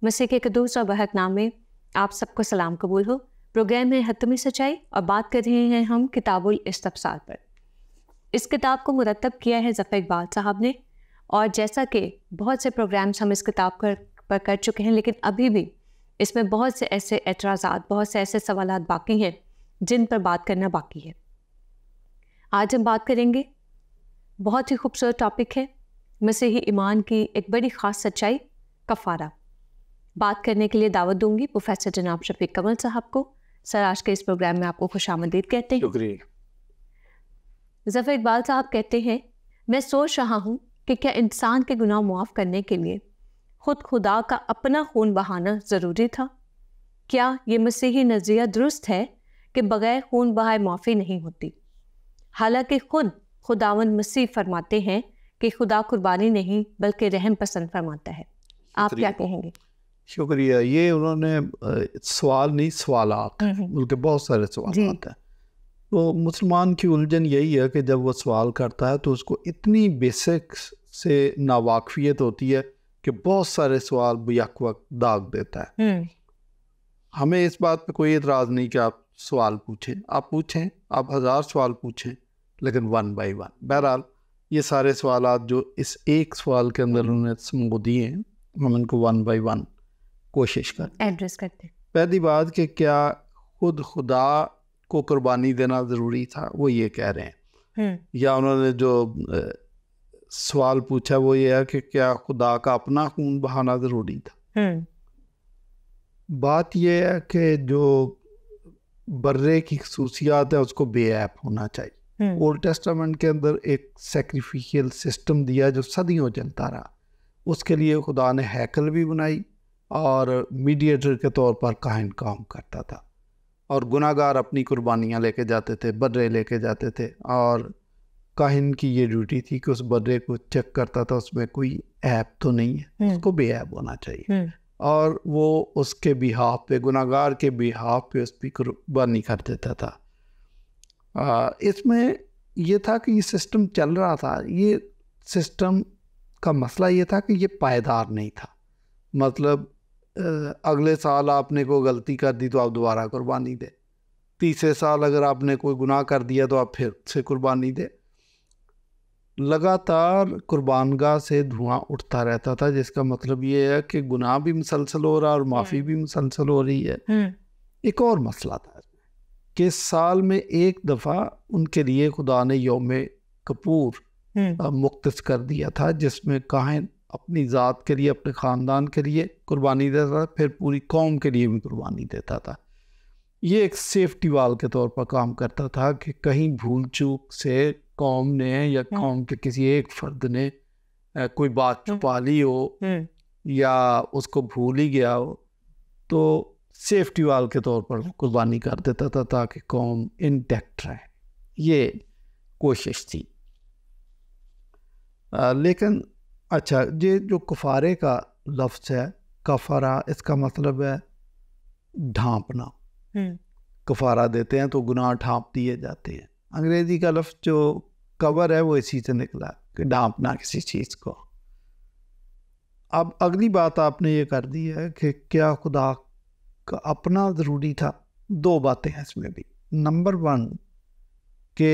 मसीह के क़ुद्दूस और बहक नाम में आप सबको सलाम कबूल हो। प्रोग्राम में हतमी सच्चाई और बात कर रहे हैं हम किताबुल इस्तफ़सार पर। इस किताब को मुरतब किया है ज़फ़र इक़बाल साहब ने, और जैसा कि बहुत से प्रोग्राम्स हम इस किताब पर कर चुके हैं, लेकिन अभी भी इसमें बहुत से ऐसे एतराज़ात, बहुत से ऐसे सवालात बाकी हैं जिन पर बात करना बाकी है। आज हम बात करेंगे, बहुत ही खूबसूरत टॉपिक है, मसीही ईमान की एक बड़ी ख़ास सच्चाई, कफ़ारा। बात करने के लिए दावत दूंगी प्रोफेसर जनाब शफीक कमल साहब को। सर, आज के इस प्रोग्राम में आपको खुशामदीद कहते हैं। शुक्रिया। ज़फ़र इक़बाल साहब कहते हैं, मैं सोच रहा हूँ कि क्या इंसान के गुनाह मुआफ़ करने के लिए खुद खुदा का अपना खून बहाना ज़रूरी था? क्या ये मसीही नज़रिया दुरुस्त है कि बग़ैर खून बहाए माफ़ी नहीं होती? हालांकि खुद खुदावंद मसीह फरमाते हैं कि खुदा कुर्बानी नहीं बल्कि रहम पसंद फरमाता है। आप क्या कहेंगे? शुक्रिया। ये उन्होंने सवाल नहीं, सवालात, बल्कि बहुत सारे सवालात हैं। तो मुसलमान की उलझन यही है कि जब वो सवाल करता है तो उसको इतनी बेसिक से नावाकफियत होती है कि बहुत सारे सवाल बेवक्त वक्त दाग देता है। हमें इस बात पे कोई एतराज़ नहीं कि आप सवाल पूछें, आप 1000 सवाल पूछें, लेकिन वन बाई वन। बहरहाल ये सारे सवालात जो इस एक सवाल के अंदर उन्होंने समो दिए हैं, हम इनको वन बाई वन कोशिश करते एड्रेस करते हैं। पहली बात कि क्या खुद खुदा को कुर्बानी देना ज़रूरी था, वो ये कह रहे हैं। या उन्होंने जो सवाल पूछा वो ये है कि क्या खुदा का अपना खून बहाना ज़रूरी था। बात ये है कि जो बर्रे की खसूसियात है उसको बेऐब होना चाहिए। ओल्ड टेस्टामेंट के अंदर एक सैक्रिफिशियल सिस्टम दिया जो सदियों चलता रहा। उसके लिए खुदा ने हैकल भी बनाई और मीडिएटर के तौर पर काहिन काम करता था, और गुनाहगार अपनी कुर्बानियाँ लेके जाते थे, बर्रे लेके जाते थे, और काहिन की ये ड्यूटी थी कि उस बर्रे को चेक करता था उसमें कोई ऐब तो नहीं है, उसको बेऐब होना चाहिए, और वो उसके बिहाफ पे, गुनाहगार के बिहाफ पे उस पर कुर्बानी कर देता था। इसमें ये था कि ये सिस्टम चल रहा था। ये सिस्टम का मसला ये था कि ये पायदार नहीं था। मतलब अगले साल आपने कोई गलती कर दी तो आप दोबारा कुर्बानी दे, तीसरे साल अगर आपने कोई गुनाह कर दिया तो आप फिर से कुर्बानी दे। लगातार कुर्बानगाह से धुआं उठता रहता था, जिसका मतलब ये है कि गुनाह भी मुसलसल हो रहा है और माफ़ी भी मुसलसल हो रही है। एक और मसला था कि साल में एक दफ़ा उनके लिए खुदा ने यौम कपूर मुख्तस कर दिया था, जिसमें काहिन अपनी ज़ात के लिए, अपने ख़ानदान के लिए कुर्बानी देता था, फिर पूरी कौम के लिए भी कुर्बानी देता था। ये एक सेफ्टी वाल के तौर पर काम करता था कि कहीं भूल चूक से कौम ने या कौम के किसी एक फ़र्द ने कोई बात छुपा ली हो या उसको भूल ही गया हो, तो सेफ्टी वाल के तौर पर कुर्बानी कर देता था ताकि कौम इंटैक्ट रहे। ये कोशिश थी। लेकिन अच्छा, ये जो कफ़ारे का लफ्ज़ है, कफ़ारा, इसका मतलब है ढांपना। कफ़ारा देते हैं तो गुनाह ढांप दिए जाते हैं। अंग्रेज़ी का लफ्ज़ जो कवर है वो इसी से निकला कि ढांपना किसी चीज़ को। अब अगली बात आपने ये कर दी है कि क्या खुदा का अपना ज़रूरी था। दो बातें हैं इसमें भी। नंबर 1 कि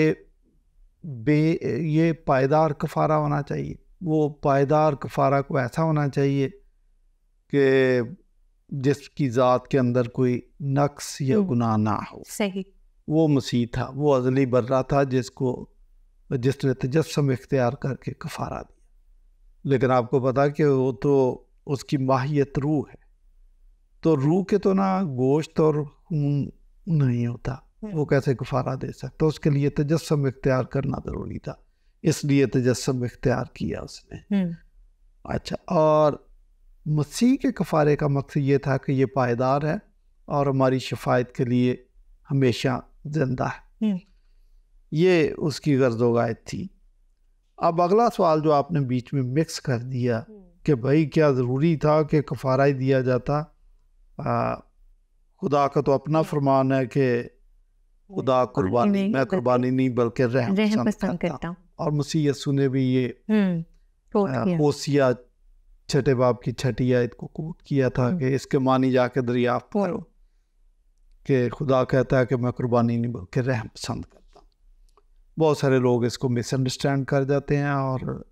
ये पायदार कफ़ारा होना चाहिए। वो पायदार कफ़ारा को ऐसा होना चाहिए कि जिसकी ज़ात के अंदर कोई नक्स या गुनाह ना हो। सही। वो मसीह था, वो अज़ली बर्रा था जिसने तजस्सुम इख्तियार करके कफ़ारा दिया। लेकिन आपको पता कि वो तो उसकी माहियत रूह है, तो रूह के तो ना गोश्त और खून नहीं होता, वो कैसे कफ़ारा दे सकता। उसके लिए तजस्सुम इख्तियार करना ज़रूरी था, इसलिए तजस्सुम इख्तियार किया उसने। अच्छा, और मसीह के कफ़ारे का मकसद ये था कि ये पायदार है और हमारी शफायत के लिए हमेशा जिंदा है। ये उसकी गर्ज़ व गायत थी। अब अगला सवाल जो आपने बीच में मिक्स कर दिया कि भाई क्या ज़रूरी था कि कफ़ारा ही दिया जाता। खुदा का तो अपना फरमान है कि खुदा कुर्बानी, मैं कुर्बानी नहीं बल्कि रहम पसंद करता हूँ। और मसीह यीशु ने भी ये होसिया छठे बाप की छठी आयत को कोट किया था कि इसके मानी जाके दरियाफ्त करो कि खुदा कहता है कि मैं कुर्बानी नहीं बल्कि रहम पसंद करता हूँ। बहुत सारे लोग इसको मिसअंडरस्टैंड कर जाते हैं और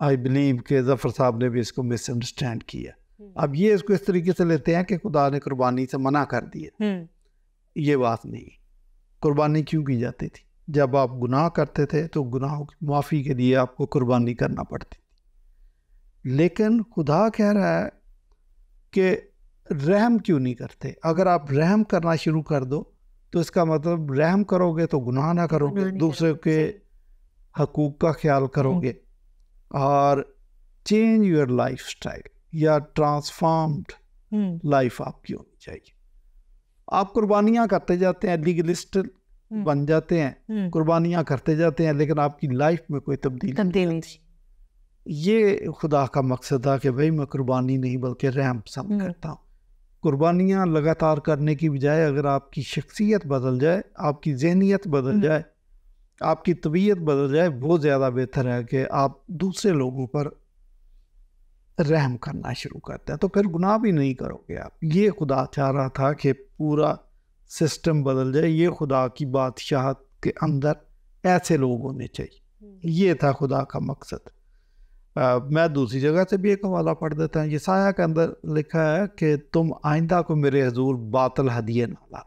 आई बिलीव कि ज़फ़र साहब ने भी इसको मिसअंडरस्टैंड किया। अब ये इसको इस तरीके से लेते हैं कि खुदा ने कुर्बानी से मना कर दिया। ये बात नहीं। कुर्बानी क्यों की जाती थी? जब आप गुनाह करते थे तो गुनाहों की माफ़ी के लिए आपको कुर्बानी करना पड़ती थी। लेकिन खुदा कह रहा है कि रहम क्यों नहीं करते? अगर आप रहम करना शुरू कर दो तो इसका मतलब रहम करोगे तो गुनाह ना करोगे, दूसरे के हकूक़ का ख्याल करोगे और चेंज योर लाइफ स्टाइल या ट्रांसफॉर्म्ड लाइफ आपकी होनी चाहिए। आप कुर्बानियाँ करते जाते हैं, लीगलिस्ट बन जाते हैं, कुर्बानियाँ करते जाते हैं, लेकिन आपकी लाइफ में कोई तब्दीली नहीं। ये खुदा का मकसद था कि भाई मैं कुर्बानी नहीं बल्कि रहम पसंद करता हूँ। कुर्बानियाँ लगातार करने की बजाय अगर आपकी शख्सियत बदल जाए, आपकी जहनियत बदल जाए, आपकी तबीयत बदल जाए, वो ज़्यादा बेहतर है कि आप दूसरे लोगों पर रहम करना शुरू करते हैं, तो फिर गुनाह भी नहीं करोगे आप। ये खुदा चाह रहा था कि पूरा सिस्टम बदल जाए। ये खुदा की बादशाहत के अंदर ऐसे लोग होने चाहिए। ये था खुदा का मकसद। मैं दूसरी जगह से भी एक हवाला पढ़ देता हूँ। यसाया के अंदर लिखा है कि तुम आइंदा को मेरे हजूर बातल हदिये ना ला।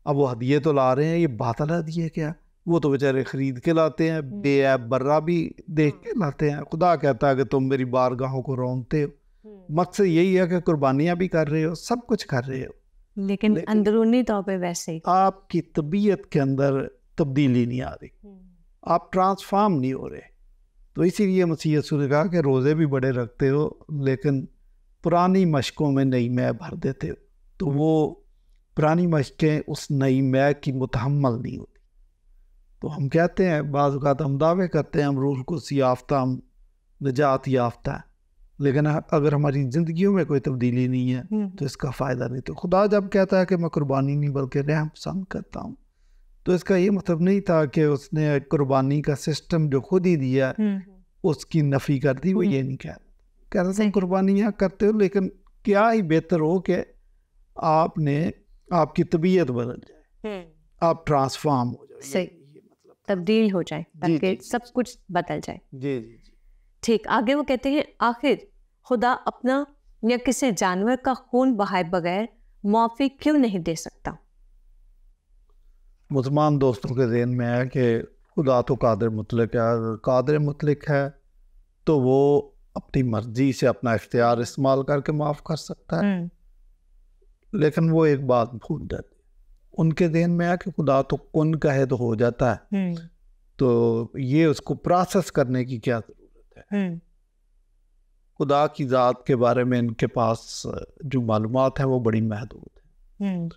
अब वो हदिये तो ला रहे हैं, ये बातल हदिये क्या? वो तो बेचारे खरीद के लाते हैं, बेऐब बर्रा भी देख के लाते हैं। खुदा कहता है कि तुम मेरी बारगाहों को रौंदते हो। मकसद यही है कि कुर्बानियाँ भी कर रहे हो, सब कुछ कर रहे हो, लेकिन अंदरूनी तौर पे वैसे ही आपकी तबीयत के अंदर तब्दीली नहीं आ रही, आप ट्रांसफॉर्म नहीं हो रहे। तो इसीलिए मसीह यीशु ने कहा कि रोज़े भी बड़े रखते हो लेकिन पुरानी मशकों में नई मै भर देते हो। तो वो पुरानी मशकें उस नई मै की मुतहम्मल नहीं होती। तो हम कहते हैं, बाज़ औक़ात हम दावे करते हैं हम रूह कुद्स याफ्ता, हम निजात याफ्ता है, लेकिन अगर हमारी ज़िंदगियों में कोई तब्दीली नहीं है तो इसका फ़ायदा नहीं। तो खुदा जब कहता है कि मैं कुर्बानी नहीं बल्कि रहम पसंद करता हूँ, तो इसका ये मतलब नहीं था कि उसने कुर्बानी का सिस्टम जो खुद ही दिया उसकी नफ़ी कर दी। वो ये नहीं कह रहा था कुर्बानियाँ करते हो, लेकिन क्या ही बेहतर हो कि आपने आपकी तबीयत बदल जाए, आप ट्रांसफॉर्म हो जाए, सही मतलब तब्दील हो जाए, ताकि सब कुछ बदल जाए। जी जी जी ठीक। आगे वो कहते हैं, आखिर खुदा अपना या किसी जानवर का खून बहाए बगैर माफ़ी क्यों नहीं दे सकता? मुसलमान दोस्तों के ज़हन में है कि खुदा तो कादिर मुतलक है। अगर कादिर मुतलक है तो वो अपनी मर्जी से अपना इख्तियार इस्तेमाल करके माफ़ कर सकता है। लेकिन वो एक बात भूल जाते, उनके ज़हन में है कि खुदा तो कुन कहे तो हो जाता है, तो ये उसको प्रोसेस करने की क्या ज़रूरत है। खुदा की ज़ात के बारे में इनके पास जो मालूमात है वो बड़ी महदूद है।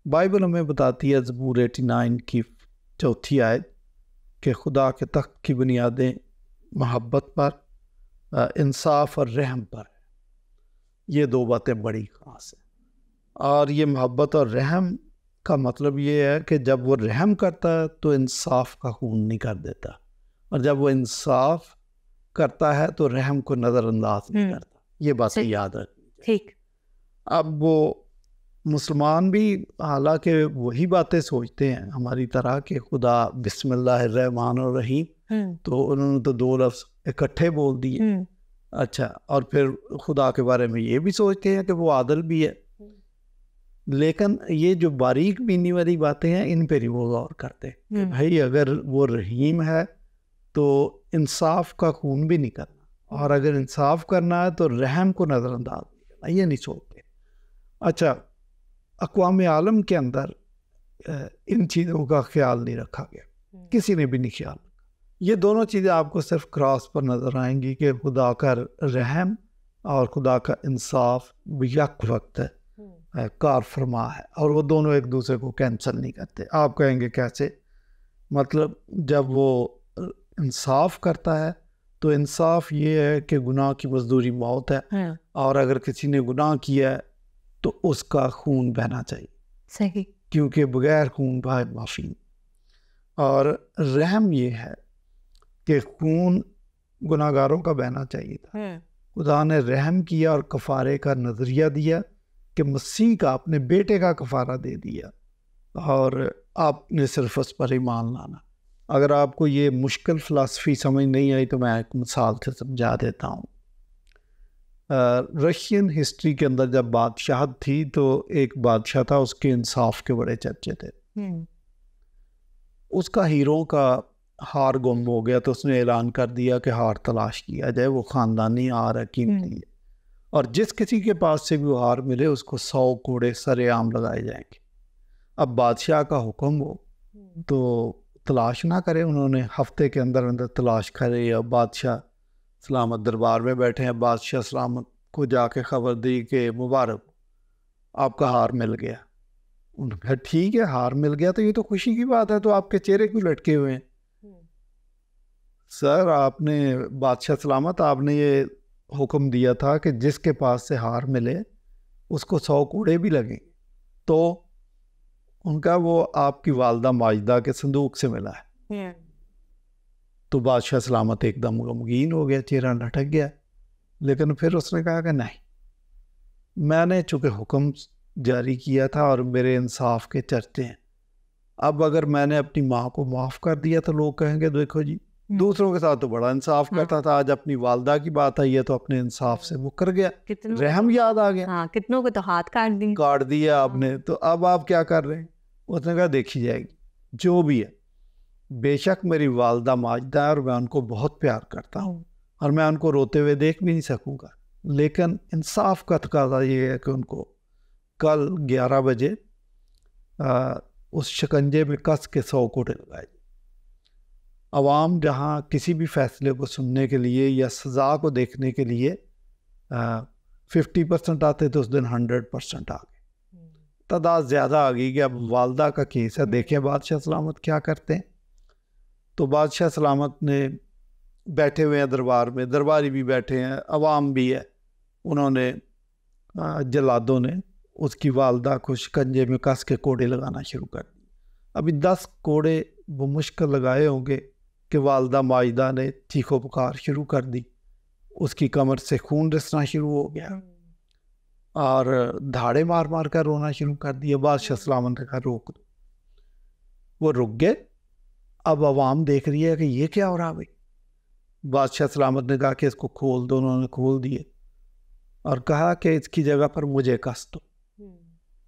बाइबल हमें बताती है ज़बूर 89 की 4 आयत कि खुदा के तख्त की बुनियादें मोहब्बत पर, इंसाफ और रहम पर। ये दो बातें बड़ी ख़ास हैं। और ये मोहब्बत और रहम का मतलब ये है कि जब वो रहम करता है तो इंसाफ का खून नहीं कर देता, और जब वो इंसाफ करता है तो रहम को नज़रअंदाज नहीं करता। ये बात याद रखनी। ठीक। अब वो मुसलमान भी हालांकि वही बातें सोचते हैं हमारी तरह कि खुदा बिस्मिल्लाहिर्रहमानिर्रहीम, तो उन्होंने तो दो लफ्ज़ इकट्ठे बोल दिए। अच्छा, और फिर खुदा के बारे में ये भी सोचते हैं कि वो आदल भी है। लेकिन ये जो बारीक बीनी वाली बातें हैं इन पर ही वो गौर करते हैं। भाई अगर वो रहीम है तो इंसाफ का खून भी नहीं करना, और अगर इंसाफ करना है तो रहम को नज़रअंदाज नहीं करना, ये नहीं सोचते। अच्छा, अक़वाम आलम के अंदर इन चीज़ों का ख्याल नहीं रखा गया, किसी ने भी नहीं ख्याल रखा। ये दोनों चीज़ें आपको सिर्फ क्रॉस पर नज़र आएंगी कि खुदा का रहम और खुदा का इंसाफ यक वक्त है, कार फरमा है, और वो दोनों एक दूसरे को कैंसल नहीं करते। आप कहेंगे कैसे? मतलब जब वो इंसाफ करता है तो इंसाफ ये है कि गुनाह की मजदूरी मौत है, और अगर किसी ने गुनाह किया है तो उसका खून बहना चाहिए। सही। क्योंकि बगैर खून बहाए माफ़ी। और रहम ये है कि खून गुनाहगारों का बहना चाहिए था, खुदा ने रहम किया और कफ़ारे का नज़रिया दिया कि मसीह का अपने बेटे का कफ़ारा दे दिया और आपने सिर्फ उस पर ईमान लाना। अगर आपको ये मुश्किल फ़िलासफ़ी समझ नहीं आई तो मैं एक मिसाल से समझा देता हूँ। रशियन हिस्ट्री के अंदर जब बादशाहत थी तो एक बादशाह था, उसके इंसाफ के बड़े चर्चे थे। उसका हीरो का हार गुम हो गया तो उसने ऐलान कर दिया कि हार तलाश किया जाए, वो ख़ानदानी हार है, कीमती है, और जिस किसी के पास से भी वो हार मिले उसको 100 कोड़े सरेआम लगाए जाएंगे। अब बादशाह का हुक्म हो तो तलाश ना करे, उन्होंने हफ्ते के अंदर अंदर तलाश करे। अब बादशाह सलामत दरबार में बैठे हैं, बादशाह सलामत को जाके खबर दी कि मुबारक आपका हार मिल गया। उन्होंने कहा ठीक है, हार मिल गया तो ये तो खुशी की बात है, तो आपके चेहरे क्यों लटके हुए हैं? सर आपने, बादशाह सलामत, आपने ये हुक्म दिया था कि जिसके पास से हार मिले उसको 100 कूड़े भी लगेंगे। तो उनका वो आपकी वालदा माजिदा के संदूक से मिला है। तो बादशाह सलामत एकदम गमगीन हो गया, चेहरा लटक गया। लेकिन फिर उसने कहा कि नहीं, मैंने चूँकि हुक्म जारी किया था और मेरे इंसाफ के चर्चे हैं, अब अगर मैंने अपनी माँ को माफ़ कर दिया तो लोग कहेंगे देखो जी, दूसरों के साथ तो बड़ा इंसाफ करता था, आज अपनी वालदा की बात आई है तो अपने इंसाफ से मुकर गया, रहम याद आ गया। कितनों को तो हाथ काट दिया आपने, तो अब आप क्या कर रहे हैं? उसने कहा देखी जाएगी, जो भी है, बेशक मेरी वालदा माजिदा है और मैं उनको बहुत प्यार करता हूँ और मैं उनको रोते हुए देख भी नहीं सकूँगा, लेकिन इंसाफ का तकाज़ा ये है कि उनको कल 11 बजे उस शिकंजे में कस के 100 कोड़े लगाए। अवाम जहाँ किसी भी फैसले को सुनने के लिए या सज़ा को देखने के लिए 50% आते तो उस दिन 100% आ गए, तादाद ज़्यादा आ गई कि अब वालदा का केस है, देखें बादशाह सलामत क्या करते हैं। तो बादशाह सलामत ने बैठे हुए हैं दरबार में, दरबारी भी बैठे हैं, अवाम भी है, उन्होंने जल्लादों ने उसकी वालदा को शिकंजे में कस के कोड़े लगाना शुरू कर दिए। अभी 10 कोड़े वो मुश्किल लगाए होंगे कि वालदा माजिदा ने चीखो पुकार शुरू कर दी, उसकी कमर से खून रिसना शुरू हो गया और धाड़े मार मार कर रोना शुरू कर दिया। बादशाह सलामत ने कहा रोक दो, वो रुक गए। अब अवाम देख रही है कि ये क्या हो रहा भाई। बादशाह सलामत ने कहा कि इसको खोल दो, उन्होंने खोल दिए और कहा कि इसकी जगह पर मुझे कस दो।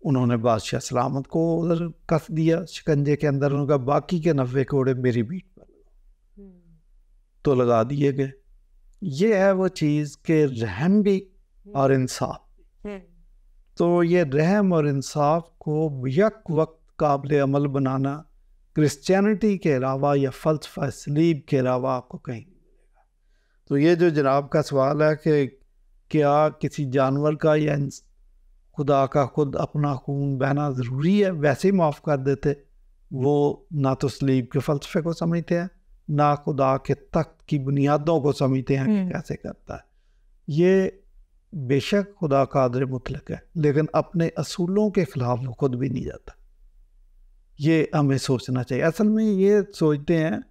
उन्होंने बादशाह सलामत को उधर कस दिया शिकंजे के अंदर, उनका बाकी के 90 कोड़े मेरी पीठ पर तो लगा दिए गए। ये है वो चीज़ के रहम भी और इंसाफ। तो ये रहम और इंसाफ को यक वक्त काबिल अमल बनाना क्रिश्चियनिटी के अलावा या फ़लसफ़ा सलीब के अलावा आपको कहीं नहीं मिलेगा। तो ये जो जनाब का सवाल है कि क्या किसी जानवर का या खुदा का खुद अपना खून बहना ज़रूरी है, वैसे ही माफ़ कर देते, वो ना तो सलीब के फ़लसफ़े को समझते हैं, ना खुदा के तख्त की बुनियादों को समझते हैं कि कैसे करता है। ये बेशक खुदा कादिर मुतलक है, लेकिन अपने असूलों के ख़िलाफ़ वो खुद भी नहीं जाता। ये हमें सोचना चाहिए। असल में ये सोचते हैं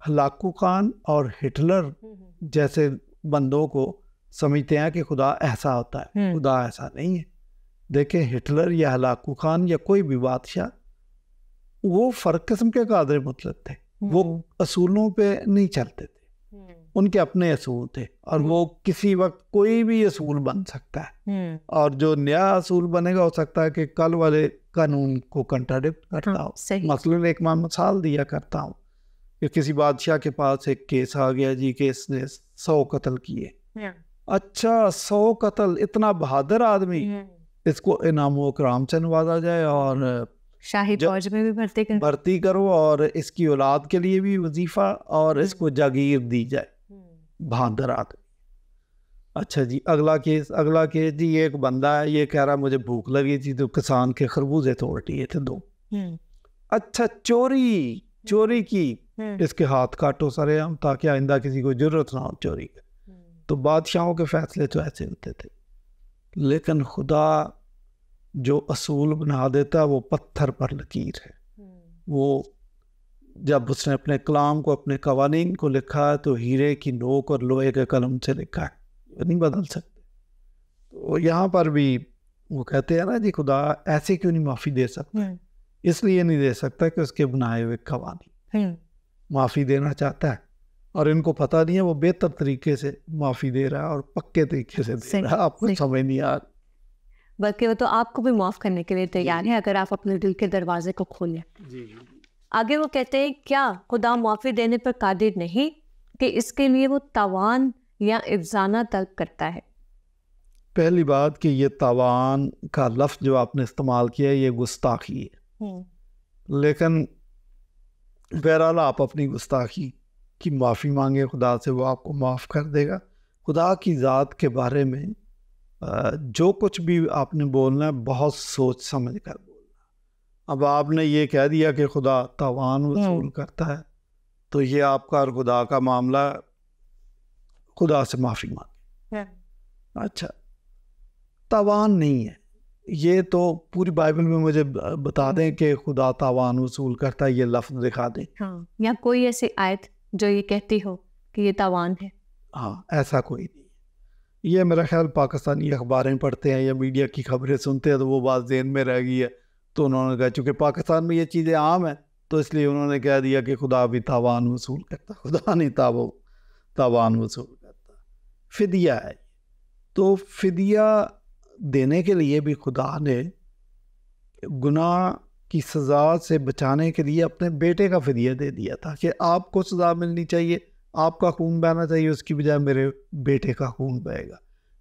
हलाकू खान और हिटलर जैसे बंदों को समझते हैं कि खुदा ऐसा होता है, खुदा ऐसा नहीं है। देखें, हिटलर या हलाकू खान या कोई भी बादशाह, वो फ़र्क किस्म के कादिर मुतलक थे, वो असूलों पे नहीं चलते थे, उनके अपने असूल थे और वो किसी वक्त कोई भी असूल बन सकता है और जो नया असूल बनेगा हो सकता है कि कल वाले कानून को कंट्राडिक्ट करता हो। मसलन एक मैं मिसाल दिया करता हूँ कि किसी बादशाह के पास एक केस आ गया जी कि इसने 100 कत्ल किए। अच्छा, 100 कत्ल, इतना बहादुर आदमी, इसको इनाम इकराम से नवाजा जाए और शाही फौज में भी भर्ती करो और इसकी औलाद के लिए भी वजीफा और इसको जागीर दी जाए। बहादुर आदमी। अच्छा जी, अगला केस जी, एक बंदा है, ये कह रहा मुझे भूख लगी थी तो किसान के खरबूजे तोड़ दिए थे 2। अच्छा, चोरी की, इसके हाथ काटो सरेआम ताकि आइंदा किसी को जरूरत ना हो चोरी की। तो बादशाहों के फैसले तो ऐसे होते थे, लेकिन खुदा जो असूल बना देता वो पत्थर पर लकीर है। वो जब उसने अपने कलाम को, अपने कवानीन को लिखा है तो हीरे की नोक और लोहे के कलम से लिखा है। नहीं बदल सकते। तो यहाँ पर भी वो कहते हैं ना जी, खुदा ऐसे क्यों नहीं माफ़ी दे सकता? इसलिए नहीं दे सकता कि उसके बनाए हुए कवानीन माफ़ी देना चाहता है, और इनको पता नहीं है वो बेहतर तरीके से माफ़ी दे रहा है और पक्के तरीके से दे रहा है, आपको समझ नहीं आ रहा। बल्कि वो तो आपको भी माफ़ करने के लिए तैयार है अगर आप अपने दिल के दरवाजे को खोलें। आगे वो कहते हैं, क्या खुदा माफ़ी देने पर कादिर नहीं कि इसके लिए वो तावान या इफ्जाना तलब करता है? पहली बात कि ये तावान का लफ्ज़ जो आपने इस्तेमाल किया है ये गुस्ताखी है, लेकिन बहरहाल आप अपनी गुस्ताखी की माफ़ी मांगे खुदा से, वो आपको माफ़ कर देगा। खुदा की ज़ात के बारे में जो कुछ भी आपने बोलना है बहुत सोच समझ कर बोलना। अब आपने ये कह दिया कि खुदा तावान वसूल करता है, तो ये आपका और खुदा का मामला, खुदा से माफ़ी मांगे। अच्छा, तावान नहीं है ये, तो पूरी बाइबल में मुझे बता दें कि खुदा तावान वसूल करता है, ये लफ्ज़ दिखा दें। हाँ, या कोई ऐसी आयत जो ये कहती हो कि ये तावान है। हाँ, ऐसा कोई नहीं। ये मेरा ख्याल पाकिस्तानी अखबारें पढ़ते हैं या मीडिया की खबरें सुनते हैं तो वो बात ज़हन में रह गई है, तो उन्होंने कहा चूँकि पाकिस्तान में ये चीज़ें आम हैं तो इसलिए उन्होंने कह दिया कि खुदा भी तावान वसूल करता। खुदा नहीं तावान वसूल करता, फिदिया है। तो फिदिया देने के लिए भी खुदा ने गुनाह की सज़ा से बचाने के लिए अपने बेटे का फिदिया दे दिया था कि आपको सज़ा मिलनी चाहिए, आपका खून बहना चाहिए, उसकी बजाय मेरे बेटे का खून बहेगा।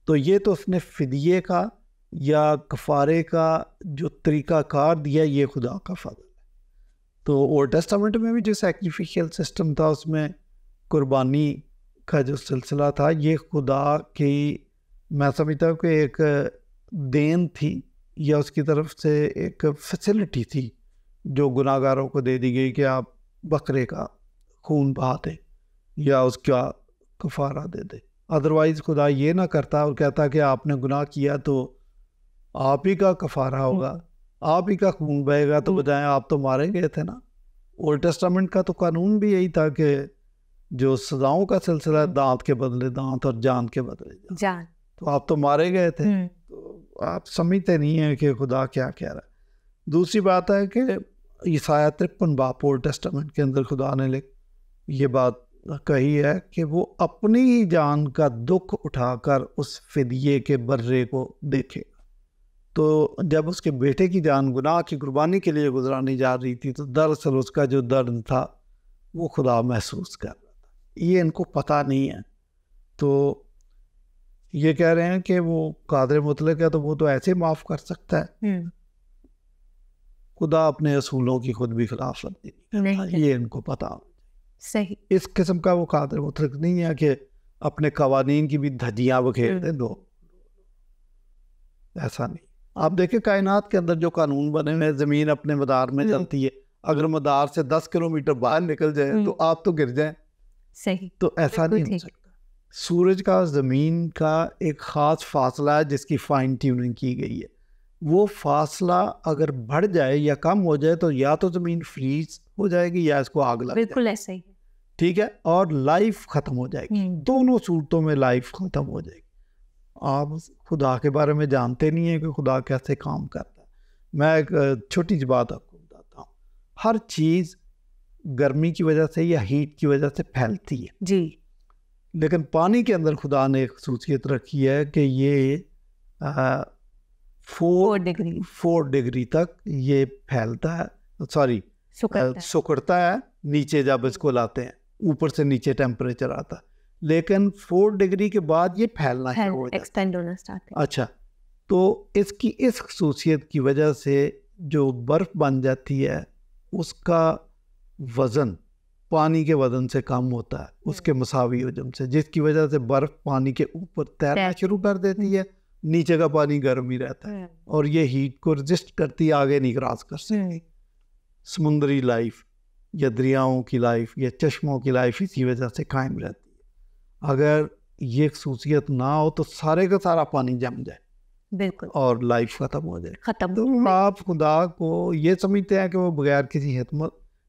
तो ये तो उसने फिदिये का या कफ़ारे का जो तरीक़ाकार दिया, ये खुदा का फ़ज़ल है। तो ओल्ड टेस्टामेंट में भी जो सैक्रिफिशियल सिस्टम था उसमें कुर्बानी का जो सिलसिला था, ये खुदा की, मैं समझता हूँ कि एक देन थी या उसकी तरफ से एक फैसिलिटी थी जो गुनाहगारों को दे दी गई कि आप बकरे का खून बहा दें या उसका कफ़ारा दे दे। अदरवाइज़ खुदा ये ना करता और कहता कि आपने गुनाह किया तो आप ही का कफ़ारा होगा, आप ही का खून बहेगा, तो बजाय आप तो मारे गए थे ना। ओल्ड टेस्टामेंट का तो कानून भी यही था कि जो सज़ाओं का सिलसिला, दांत के बदले दांत और जान के बदले जान, तो आप तो मारे गए थे। तो आप समझते नहीं हैं कि खुदा क्या कह रहा है। दूसरी बात है कि ईसाया 53 बाब ओल्ड टेस्टामेंट के अंदर खुदा ने ये बात कही है कि वो अपनी ही जान का दुख उठाकर उस फिदिये के बर्रे को देखेगा। तो जब उसके बेटे की जान गुनाह की कुर्बानी के लिए गुजरानी जा रही थी तो दरअसल उसका जो दर्द था वो खुदा महसूस कर रहा था। ये इनको पता नहीं है, तो ये कह रहे हैं कि वो कादिर मुतलक है तो वो तो ऐसे माफ़ कर सकता है। खुदा अपने असूलों की खुद भी खिलाफ वर्जी नहीं करता, ये इनको पता। सही, इस किस्म का वो कादिर मुतलक नहीं है कि अपने कवानीन की भी धज्जियाँ बखेर दे दो, ऐसा नहीं। आप देखें कायनात के अंदर जो कानून बने हुए, ज़मीन अपने मदार में चलती है, अगर मदार से 10 किलोमीटर बाहर निकल जाए तो आप तो गिर जाएं। सही, तो ऐसा नहीं हो सकता। सूरज का ज़मीन का एक ख़ास फासला है जिसकी फाइन ट्यूनिंग की गई है। वो फासला अगर बढ़ जाए या कम हो जाए तो या तो ज़मीन फ्रीज हो जाएगी या इसको आग लग बिल्कुल ऐसा ही, ठीक है, और लाइफ ख़त्म हो जाएगी। दोनों सूरतों में लाइफ ख़त्म हो जाएगी। आप खुदा के बारे में जानते नहीं हैं कि खुदा कैसे काम करता है। मैं एक छोटी सी बात आपको बताता हूँ। हर चीज़ गर्मी की वजह से या हीट की वजह से फैलती है जी, लेकिन पानी के अंदर खुदा ने एक खसूसियत रखी है कि ये 4 डिग्री तक ये फैलता है, सॉरी सुखड़ता है नीचे जब इसको लाते हैं, ऊपर से नीचे टेम्परेचर आता है, लेकिन 4 डिग्री के बाद ये फैलना शुरू हो जाता है। अच्छा, तो इसकी इस खसूसियत की वजह से जो बर्फ़ बन जाती है उसका वज़न पानी के वज़न से कम होता है, उसके मसावी वजन से, जिसकी वजह से बर्फ़ पानी के ऊपर तैरना शुरू कर देती है, नीचे का पानी गर्म ही रहता है और ये हीट को रजिस्ट करती है, आगे नहीं क्रॉस कर सकती। समुद्री लाइफ या दरियाओं की लाइफ या चश्मों की लाइफ इसी वजह से कायम रहती है। अगर ये खसूसियत ना हो तो सारे का सारा पानी जम जाए, बिल्कुल, और लाइफ ख़त्म हो जाए। ख़त्म। तो आप खुदा को ये समझते हैं कि वो बगैर किसी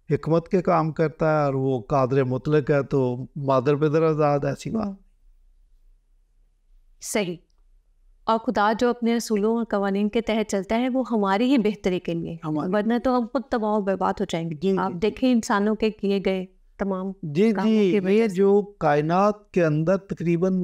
हिकमत के काम करता है और वो कादिर मुतलक है, तो मादर पे दर आज़ाद, ऐसी बात। सही। और खुदा जो अपने असूलों और कवानीन के तहत चलता है वो हमारी ही बेहतरी के लिए, वरना तो हम खुद तबाह बर्बाद हो जाएंगे। आप देखें इंसानों के किए गए तमाम जी ये जो कायनात के अंदर तकरीबन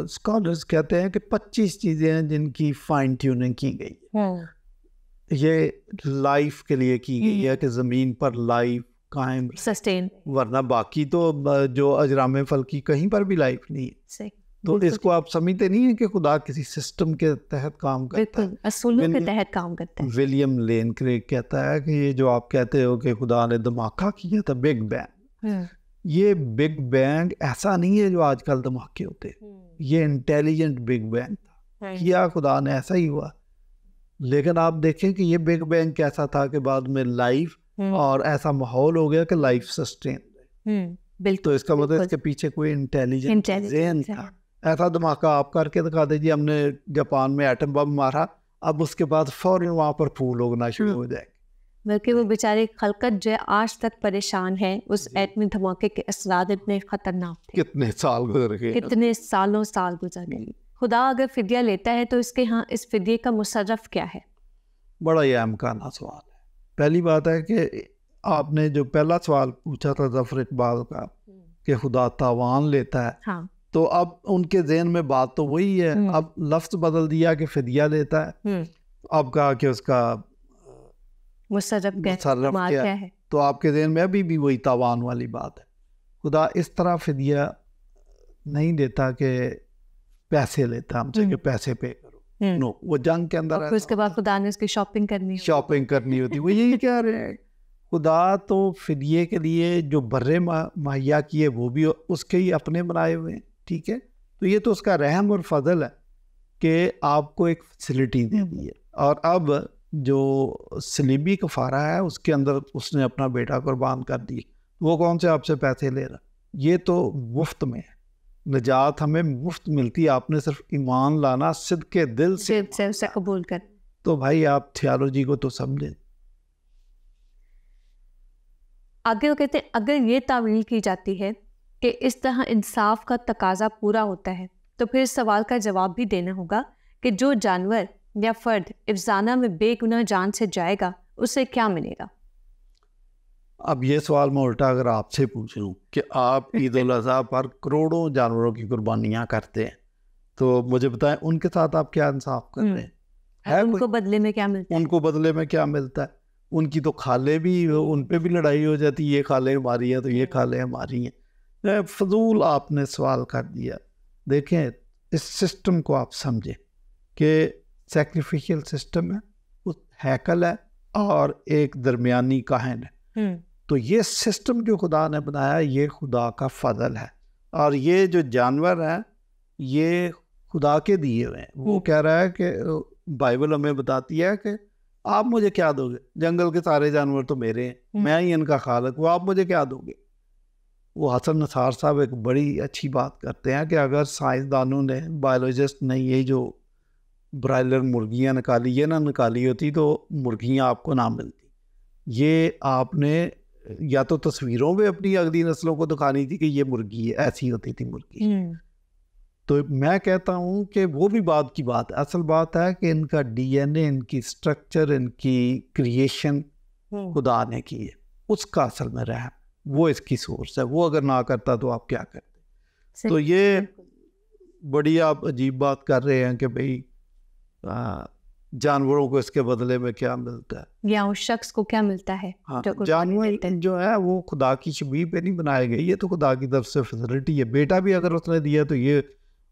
स्कॉलर्स कहते हैं कि 25 चीज़ें हैं जिनकी फाइन ट्यूनिंग की गई है। ये लाइफ के लिए की गई है कि ज़मीन पर लाइफ कायम सस्टेन, वरना बाकी तो जो अजराम फल्की कहीं पर भी लाइफ नहीं है। सही। तो इसको आप समझते नहीं है कि खुदा किसी सिस्टम के तहत काम करता है, असूलों के तहत काम करता है। विलियम लेन क्रेग कहता है कि ये जो आप कहते हो कि खुदा ने धमाका किया था, बिग बैंग, ये बिग बैंग ऐसा नहीं है जो आजकल धमाके होते हैं, ये इंटेलिजेंट बिग बैंग था, किया खुदा ने, ऐसा ही हुआ। लेकिन आप देखें कि ये बिग बैंग कैसा था कि बाद में लाइफ और ऐसा माहौल हो गया कि लाइफ सस्टेन। तो इसका मतलब इसके पीछे कोई इंटेलिजेंट ज़हन था। ऐसा धमाका आप करके दिखा दीजिए, हमने जापान में एटम बम मारा, अब उसके बाद फौरन वहाँ पर फूल उगना शुरू हो जाएंगे। बल्कि वो बेचारे खलकत जो आज तक परेशान है, उस एटमी धमाके के असरात इतने खतरनाक थे। कितने साल गुजर गए, कितने सालों साल गुजर गए। खुदा अगर फिदिया लेता है तो इसके यहाँ इस फिदिये का मुसर्रफ क्या है? बड़ा ही अहमकाना सवाल है। पहली बात है कि आपने जो पहला सवाल पूछा था जफर इकबाल का कि खुदा तावान लेता है, हाँ। तो अब उनके जहन में बात तो वही है, अब लफ्ज बदल दिया कि फिदिया लेता है, अब कहा कि उसका मुसर्रफ क्या है, तो आपके जहन में अभी भी वही तावान वाली बात है। खुदा इस तरह फिदिया नहीं देता कि पैसे लेता हमसे कि पैसे पे करो, नो, वो जंग के अंदर है। उसके बाद खुदा ने उसकी शॉपिंग करनी होती वो यही कह रहे हैं। खुदा तो फिदिये के लिए जो बर्रे मुहैया किए वो भी उसके ही अपने बनाए हुए हैं, ठीक है। तो ये तो उसका रहम और फजल है कि आपको एक फैसिलिटी दे दी है। और अब जो सलीबी कफारा है उसके अंदर उसने अपना बेटा कुर्बान कर दी, वो कौन से आपसे पैसे ले रहा, ये तो मुफ्त में है। निजात हमें मुफ्त मिलती है, आपने सिर्फ ईमान लाना, सिद्के दिल से उसे कबूल कर। तो भाई आप थियोलॉजी को तो समझें। आगे वो कहते हैं अगर ये तावील की जाती है कि इस तरह इंसाफ का तकाजा पूरा होता है तो फिर सवाल का जवाब भी देना होगा कि जो जानवर या फर्द इफ्जाना में बेगुनाह जान से जाएगा उसे क्या मिलेगा। अब ये सवाल मैं उल्टा अगर आपसे पूछ लूँ कि आप ईद उल अज़हा पर करोड़ों जानवरों की कुर्बानियाँ करते हैं, तो मुझे बताएं उनके साथ आप क्या इंसाफ कर रहे हैं? उनको बदले में क्या मिलता है? उनको बदले में क्या मिलता है? उनकी तो खाले भी, उन पे भी लड़ाई हो जाती है, ये खाले हमारी है तो ये खाले हमारी हैं। फजूल आपने सवाल कर दिया। देखें इस सिस्टम को आप समझें कि सैक्रिफिशियल सिस्टम है, उस हैकल है और एक दरमियानी काहन है। तो ये सिस्टम जो खुदा ने बनाया ये खुदा का फजल है। और ये जो जानवर हैं ये खुदा के दिए हुए हैं। वो कह रहा है कि बाइबल हमें बताती है कि आप मुझे क्या दोगे, जंगल के सारे जानवर तो मेरे हैं, मैं ही इनका खालिक हूँ, आप मुझे क्या दोगे। वो हसन नसार साहब एक बड़ी अच्छी बात करते हैं कि अगर साइंसदानों ने, बायोलॉजिस्ट ने ये जो ब्रायलर मुर्गियाँ निकाली, ये ना निकाली होती तो मुर्गियाँ आपको ना मिलती। ये आपने या तो तस्वीरों में अपनी अगली नस्लों को दिखानी थी कि ये मुर्गी है, ऐसी होती थी मुर्गी। तो मैं कहता हूँ कि वो भी बात की बात है। असल बात है कि इनका डीएनए, इनकी स्ट्रक्चर, इनकी क्रिएशन खुदा ने की है, उसका असल में रहम, वो इसकी सोर्स है। वो अगर ना करता तो आप क्या करते। तो ये बड़ी आप अजीब बात कर रहे हैं कि भाई जानवरों को इसके बदले में क्या मिलता है या उस शख्स को क्या मिलता है। हाँ, जानवर जो है वो खुदा की शबीह पे नहीं बनाए गए, ये तो खुदा की तरफ से फैसिलिटी है। बेटा भी अगर उसने दिया तो ये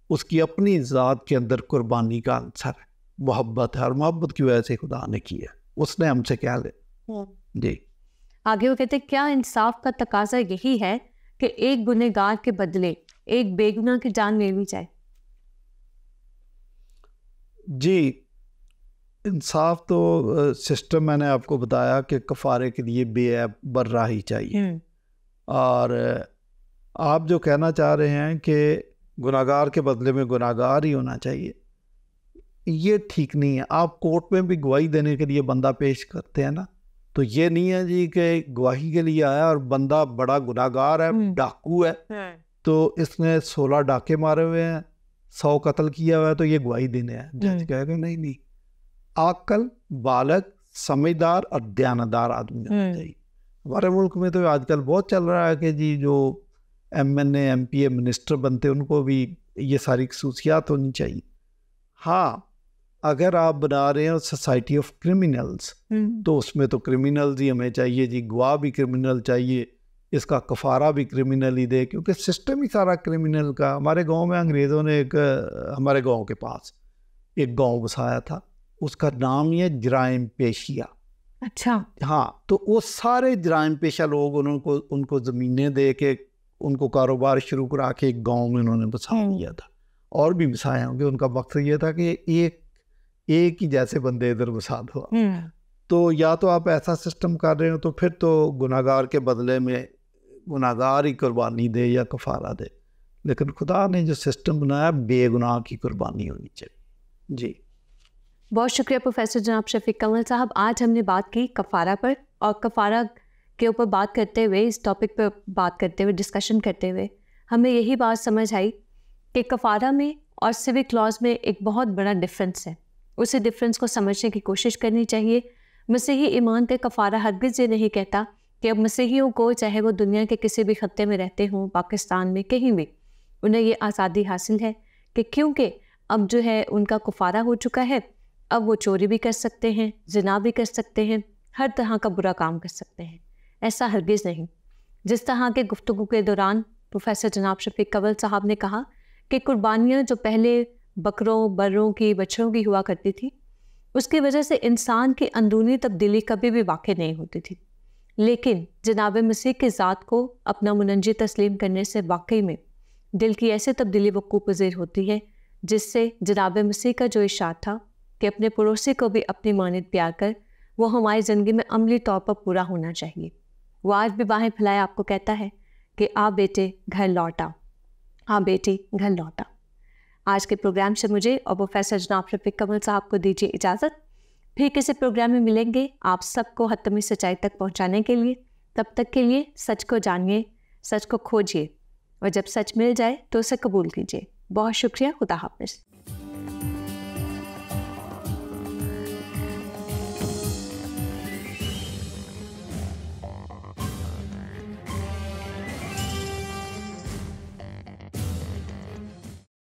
उसकी अपनी ज़ात के अंदर कुर्बानी का आंसर है, मोहब्बत है, और मोहब्बत की वजह से खुदा ने किया, उसने हमसे क्या ले। जी आगे वो कहते क्या इंसाफ का तकाजा यही है कि एक गुनहगार के बदले एक बेगुनाह की जान ले ली जाए। जी इंसाफ तो सिस्टम मैंने आपको बताया कि कफ़ारे के लिए बेऐब बर्रा ही चाहिए। और आप जो कहना चाह रहे हैं कि गुनाहगार के बदले में गुनाहगार ही होना चाहिए, ये ठीक नहीं है। आप कोर्ट में भी गवाही देने के लिए बंदा पेश करते हैं ना, तो ये नहीं है जी कि गवाही के लिए आया और बंदा बड़ा गुनाहगार है, डाकू है, तो इसने 16 डाके मारे हुए हैं 100 कत्ल किया हुआ है तो ये गवाही देने है। जज कहेगा नहीं नहीं, अक्ल, बालक, समझदार और दयानतदार आदमी होना चाहिए। हमारे मुल्क में तो आजकल बहुत चल रहा है कि जी जो MNA MPA मिनिस्टर बनते उनको भी ये सारी खसूसियात होनी चाहिए। हाँ, अगर आप बना रहे हैं सोसाइटी ऑफ क्रिमिनल्स तो उसमें तो क्रिमिनल्स ही हमें चाहिए जी, गवाह भी क्रिमिनल चाहिए, इसका कफारा भी क्रिमिनल ही दे, क्योंकि सिस्टम ही सारा क्रिमिनल का। हमारे गांव में अंग्रेज़ों ने हमारे गांव के पास एक गांव बसाया था, उसका नाम ही है जराइम पेशिया। अच्छा। हाँ, तो वो सारे जराइम पेशा लोग उनको ज़मीनें दे के उनको कारोबार शुरू करा के एक गाँव में उन्होंने बसा दिया था, और भी बसाए होंगे। उनका मकसद ये था कि एक ही जैसे बंदे इधर बसा दो। तो या तो आप ऐसा सिस्टम कर रहे हो तो फिर तो गुनाहगार के बदले में गुनाहगार ही कुर्बानी दे या कफारा दे, लेकिन खुदा ने जो सिस्टम बनाया बेगुनाह की कुर्बानी होनी चाहिए। जी, बहुत शुक्रिया प्रोफेसर जनाब शफीक कमल साहब। आज हमने बात की कफारा पर, और कफारा के ऊपर बात करते हुए, इस टॉपिक पर बात करते हुए, डिस्कशन करते हुए हमें यही बात समझ आई कि कफारा में और सिविक लॉज में एक बहुत बड़ा डिफरेंस है। उसी डिफरेंस को समझने की कोशिश करनी चाहिए। मसीही ईमान का कफारा हरगिज़ ये नहीं कहता कि अब मसीहियों को, चाहे वो दुनिया के किसी भी खत्ते में रहते हों, पाकिस्तान में कहीं भी, उन्हें ये आज़ादी हासिल है कि क्योंकि अब जो है उनका कफारा हो चुका है, अब वो चोरी भी कर सकते हैं, जिना भी कर सकते हैं, हर तरह का बुरा काम कर सकते हैं। ऐसा हरगिज़ नहीं। जिस तरह के गुफ्तगू के दौरान प्रोफेसर जनाब शफीक कमल साहब ने कहा कि कुर्बानियाँ जो पहले बकरों, बर्रों की, बछड़ों की हुआ करती थी, उसकी वजह से इंसान की अंदरूनी तब्दीली कभी भी वाक़ई नहीं होती थी। लेकिन जनाब मसीह की ज़ात को अपना मुनंजी तस्लीम करने से वाकई में दिल की ऐसी तब्दीली वक़ूफ़ पज़ीर होती है, जिससे जनाब मसीह का जो इरशाद था कि अपने पड़ोसी को भी अपनी मानित प्यार कर, वो हमारी ज़िंदगी में अमली तौर पर पूरा होना चाहिए। वो आज भी बाहें फैलाए आपको कहता है कि आ बेटे घर लौट आओ, हाँ बेटी घर लौट आओ। आज के प्रोग्राम से मुझे और प्रोफेसर जनाब शफीक कमल साहब को दीजिए इजाज़त। फिर किसी प्रोग्राम में मिलेंगे आप सबको हतमी सच्चाई तक पहुंचाने के लिए। तब तक के लिए सच को जानिए, सच को खोजिए, और जब सच मिल जाए तो उसे कबूल कीजिए। बहुत शुक्रिया। खुदा हाफ़िज़।